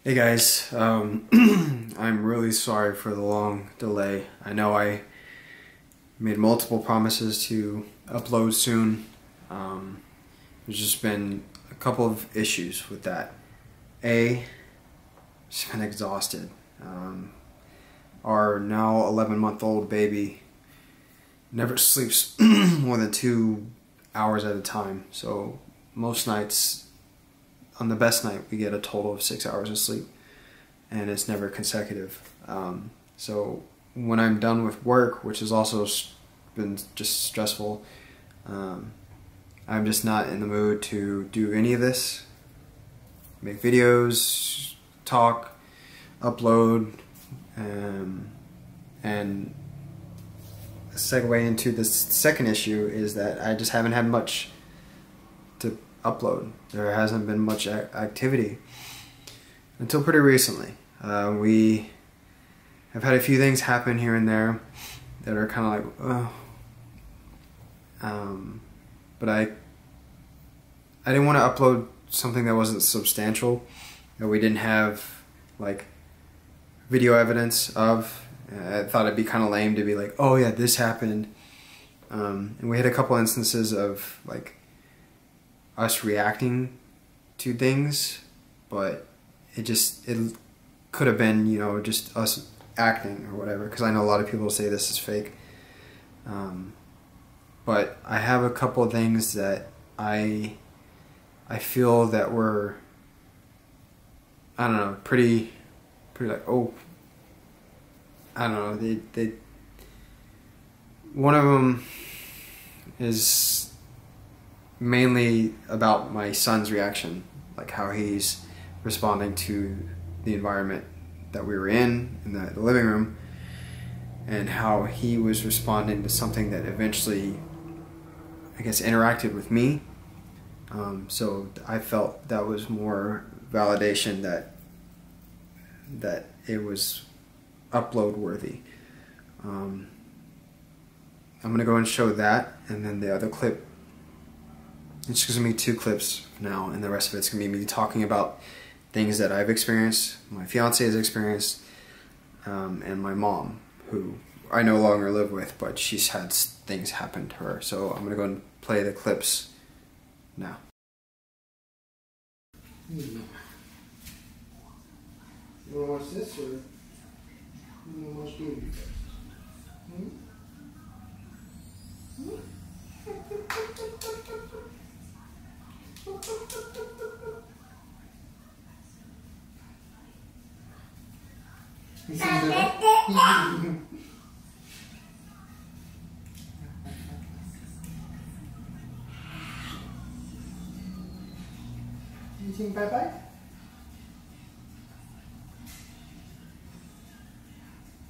Hey guys, I'm really sorry for the long delay. I know I made multiple promises to upload soon. There's just been a couple of issues with that. Just been exhausted. Our now 11-month-old baby never sleeps more than 2 hours at a time. So most nights, on the best night, we get a total of 6 hours of sleep, and it's never consecutive. So when I'm done with work, which has also been just stressful, I'm just not in the mood to do any of this. Make videos, talk, upload, and a segue into the second issue is that I just haven't had much to upload. There hasn't been much activity until pretty recently. We have had a few things happen here and there that are kind of like, but I didn't want to upload something that wasn't substantial, that we didn't have like video evidence of. I thought it'd be kind of lame to be like, oh yeah, this happened. And we had a couple instances of like us reacting to things, but it could have been, you know, just us acting or whatever, because I know a lot of people say this is fake. But I have a couple of things that I feel that were, I don't know, pretty like, oh, I don't know, they one of them is mainly about my son's reaction, like how he's responding to the environment that we were in the living room, and how he was responding to something that eventually, I guess, interacted with me. So I felt that was more validation that it was upload worthy. I'm gonna go and show that, and then the other clip, it's just gonna be 2 clips now, and the rest of it's gonna be me talking about things that I've experienced, my fiance has experienced, and my mom, who I no longer live with, but she's had things happen to her. So I'm gonna go and play the clips now. You wanna watch this, or you wanna watch Baby first? You see that? You sing bye bye?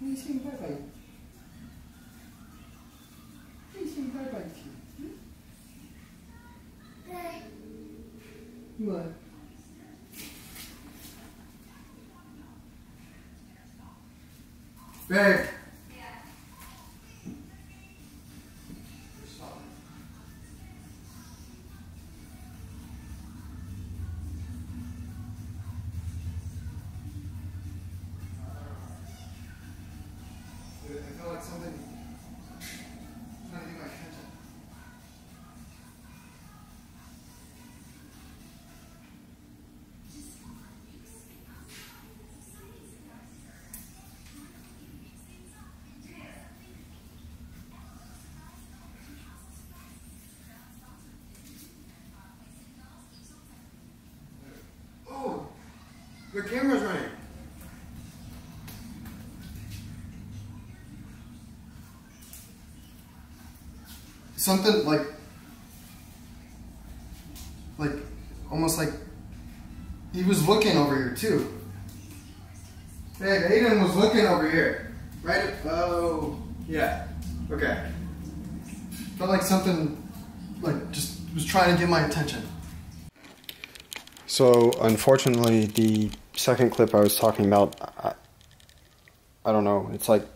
You sing bye bye? You sing bye bye to you? What? Babe! I feel like something trying to get my attention. Oh, the camera's running. Something like almost like he was looking over here too. Hey, Aiden was looking over here, right? Oh, yeah. Okay. Felt like something like just was trying to get my attention. So unfortunately, the second clip I was talking about, I don't know. It's like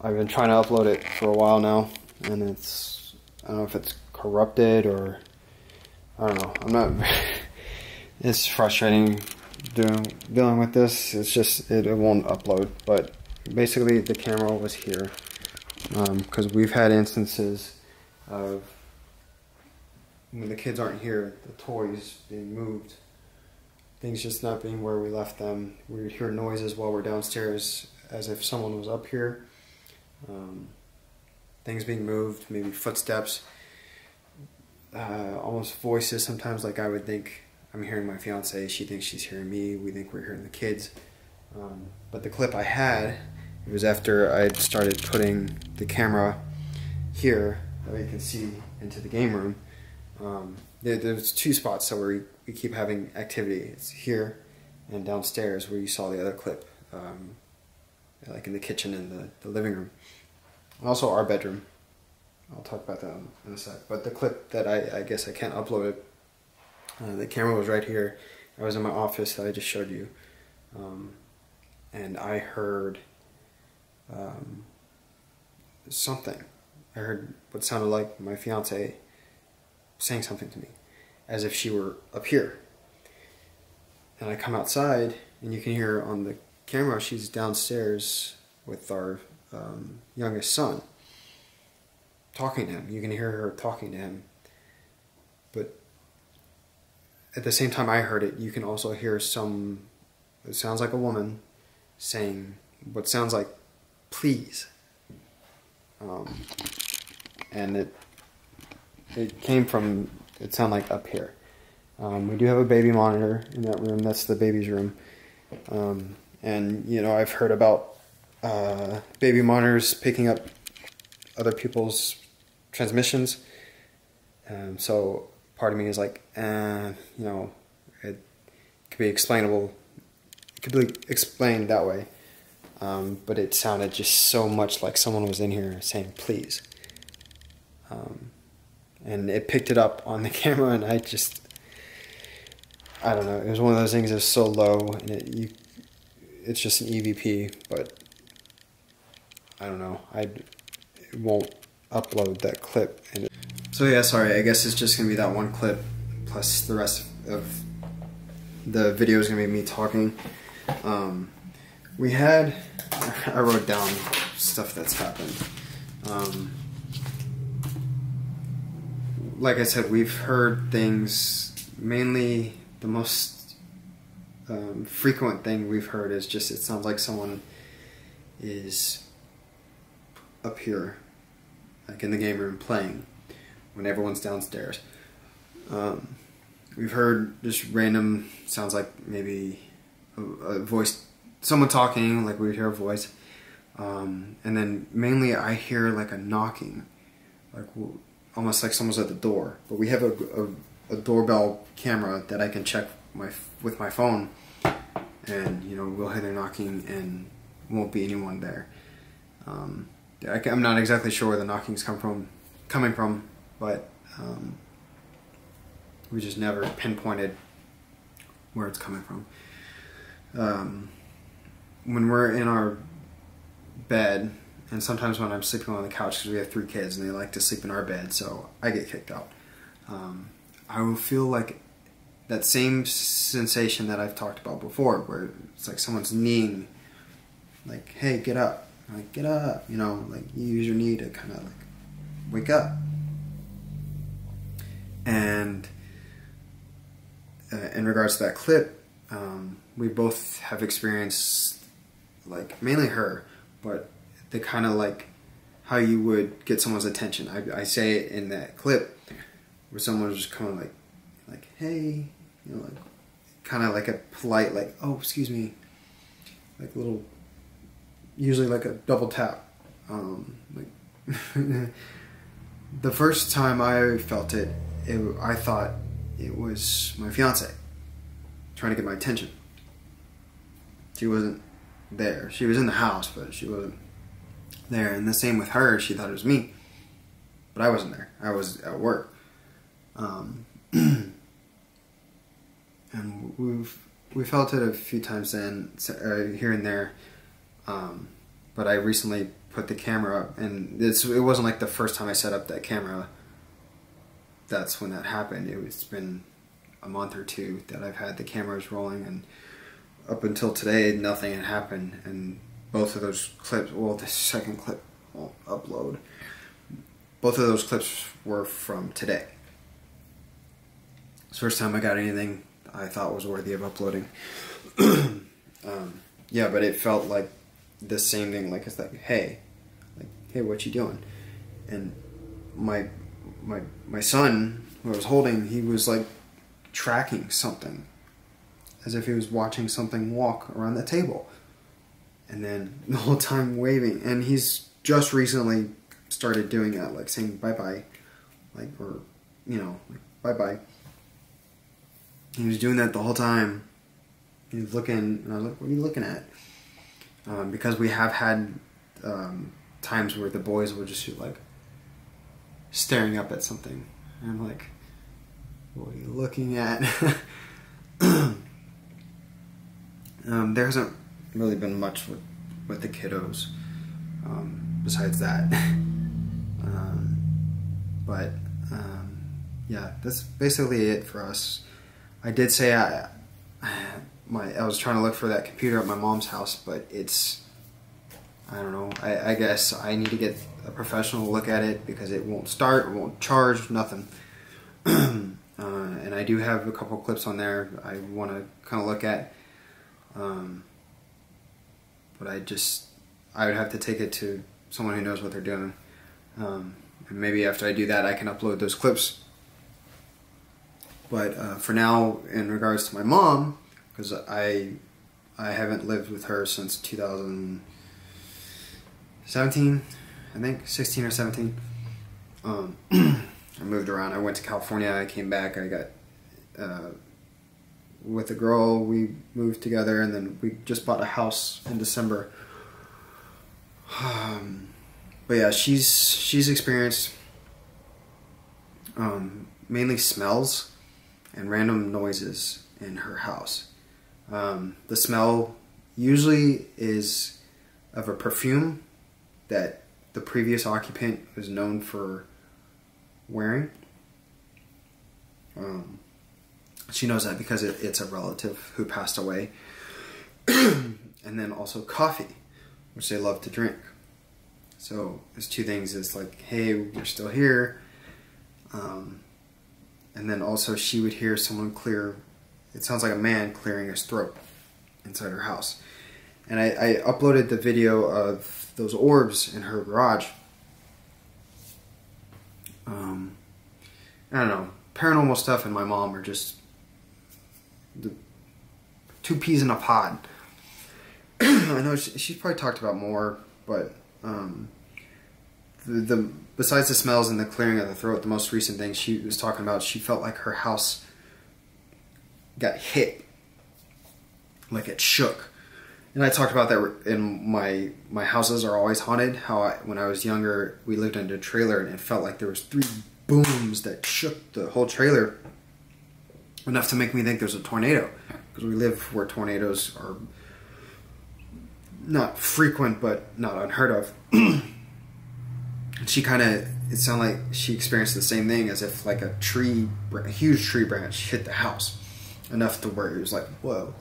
I've been trying to upload it for a while now, and I don't know if it's corrupted or I don't know. I'm not. It's frustrating dealing with this. It's just it won't upload. But basically, the camera was here because we've had instances of when the kids aren't here, the toys being moved, things just not being where we left them. We would hear noises while we're downstairs, as if someone was up here. Things being moved, maybe footsteps, almost voices sometimes. Like I would think I'm hearing my fiance, she thinks she's hearing me, we think we're hearing the kids. But the clip I had, it was after I'd started putting the camera here, that you can see into the game room. There's two spots so where we keep having activity. It's here and downstairs where you saw the other clip, like in the kitchen and the living room. And also our bedroom. I'll talk about that in a sec. But the clip that I guess I can't upload it, the camera was right here. I was in my office that I just showed you. And I heard something. I heard what sounded like my fiance saying something to me, as if she were up here. And I come outside, and you can hear on the camera she's downstairs with our youngest son, talking to him. You can hear her talking to him. But at the same time I heard it, you can also hear it sounds like a woman saying what sounds like please. And it came from, it sounded like up here. We do have a baby monitor in that room. That's the baby's room. And, you know, I've heard about baby monitors picking up other people's transmissions. So part of me is like, you know, it could be explainable. It could be explained that way. But it sounded just so much like someone was in here saying please. And it picked it up on the camera, and I don't know, it was one of those things that was so low, and it's just an EVP, but I don't know, it won't upload that clip. So yeah, sorry, I guess it's just going to be that one clip, plus the rest of the video is going to be me talking. I wrote down stuff that's happened. Like I said, we've heard things, mainly the most frequent thing we've heard is just, it sounds like someone is up here, like in the game room playing, when everyone's downstairs. We've heard just random sounds like maybe a voice, someone talking, like we would hear a voice. And then mainly I hear like a knocking, like almost like someone's at the door. But we have a doorbell camera that I can check with my phone, and you know, we'll hear the knocking and won't be anyone there. I'm not exactly sure where the knocking's coming from, but we just never pinpointed where it's coming from. When we're in our bed, and sometimes when I'm sleeping on the couch, because we have 3 kids and they like to sleep in our bed, so I get kicked out. I will feel like that same sensation that I've talked about before, where it's like someone's kneeing, like, hey, get up. I'm like, get up, you know, like you use your knee to kind of like wake up. And in regards to that clip, we both have experienced, like, mainly her, but the kind of like how you would get someone's attention. I say it in that clip where someone was just kind of like, hey, you know, like kind of like a polite, like, oh, excuse me, like a little, usually like a double tap. Like the first time I felt it, I thought it was my fiance trying to get my attention. She wasn't there. She was in the house, but she wasn't there. And the same with her. She thought it was me, but I wasn't there. I was at work. And we felt it a few times then, here and there. But I recently put the camera up, and it wasn't like the first time I set up that camera. That's when that happened. It's been a month or two that I've had the cameras rolling, and up until today, nothing had happened, and both of those clips, well, the second clip won't upload. Both of those clips were from today. It's the first time I got anything I thought was worthy of uploading. Yeah, but it felt like the same thing. Like, it's like, hey, what you doing? And my son, who I was holding, he was like tracking something, as if he was watching something walk around the table, and then the whole time waving. And he's just recently started doing that, like saying bye bye, like, or you know, like, bye bye. He was doing that the whole time. He was looking, and I was like, what are you looking at? Because we have had times where the boys will just be like staring up at something, and I'm like, what are you looking at? There hasn't really been much with the kiddos besides that. But yeah, that's basically it for us. I did say I was trying to look for that computer at my mom's house, but it's, I don't know, I guess I need to get a professional look at it because it won't start, it won't charge, nothing. And I do have a couple clips on there I want to kind of look at, but I would have to take it to someone who knows what they're doing, and maybe after I do that I can upload those clips. But for now, in regards to my mom, because I haven't lived with her since 2017, I think, 16 or 17. I moved around. I went to California, I came back, I got with a girl, we moved together, and then we just bought a house in December. But yeah, she's experienced mainly smells and random noises in her house. The smell usually is of a perfume that the previous occupant was known for wearing. She knows that because it's a relative who passed away. And then also coffee, which they love to drink. So there's two things. It's like, hey, we're still here. And then also she would hear someone clear, it sounds like a man clearing his throat inside her house. And I uploaded the video of those orbs in her garage. I don't know, paranormal stuff and my mom are just the two peas in a pod. I know she's probably talked about more, but besides the smells and the clearing of the throat, the most recent thing she was talking about, she felt like her house got hit, like it shook. And I talked about that in my houses are always haunted. How when I was younger, we lived in a trailer and it felt like there was 3 booms that shook the whole trailer, enough to make me think there's a tornado, because we live where tornadoes are not frequent but not unheard of. She kind of, it sounded like she experienced the same thing, as if like a huge tree branch hit the house, enough to where it was like, whoa.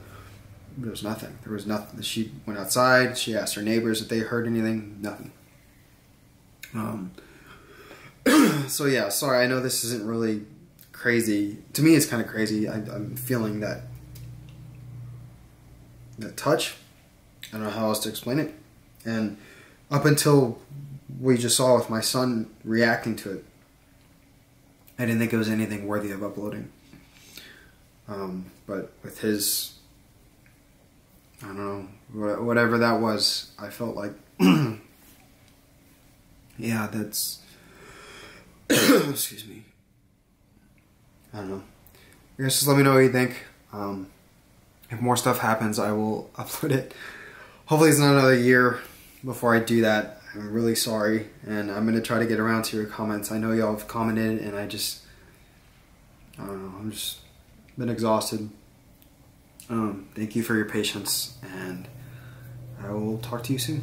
There was nothing. There was nothing. She went outside. She asked her neighbors if they heard anything. Nothing. So yeah, sorry. I know this isn't really crazy. To me, it's kind of crazy. I'm feeling that touch. I don't know how else to explain it. And up until we just saw with my son reacting to it, I didn't think it was anything worthy of uploading. But with his, I don't know, whatever that was, I felt like, yeah, that's, excuse me, I don't know. I guess just let me know what you think. If more stuff happens, I will upload it. Hopefully it's not another year before I do that. I'm really sorry, and I'm going to try to get around to your comments. I know y'all have commented, and I don't know, I'm just been exhausted. Thank you for your patience, and I will talk to you soon.